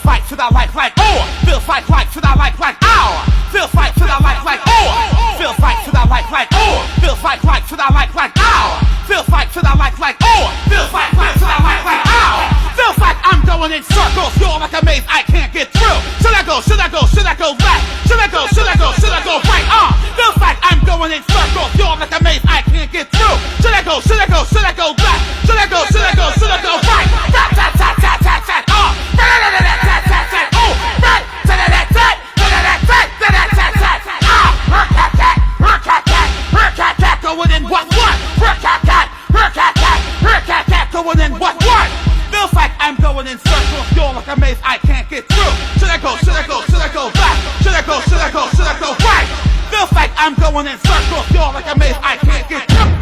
right, should I like, oh. Feels like, should I like, ow. Feels like, should I like, oh. Feels like, should I like, oh. Feels like, should I like, ow. Feels like, should I like, oh. Feels like, should I like, ow. Feels like I'm going in circles, you're like a maze I can't get through. Should I go, should I go, should I go left? Should I go, should I go, should I go right? Feels like I'm going in circles, you're like a maze I can't get through. Should I go, should I go, should I go left? Should I go, should I go, should I go right? Tat, tat, tat, tat, tat, tat, oh. Tat, tat, tat, oh. Right, tat, tat, tat, tat, tat, tat, tat, tat, tat, tat, tat, going in what? Going in what? Feels like I'm going in circles, you're like a maze I can't get through. Should I go, should I go, should I go left? Should I go, should I go, should I go right? Feels like I'm going in circles, you're like a maze I can't get through.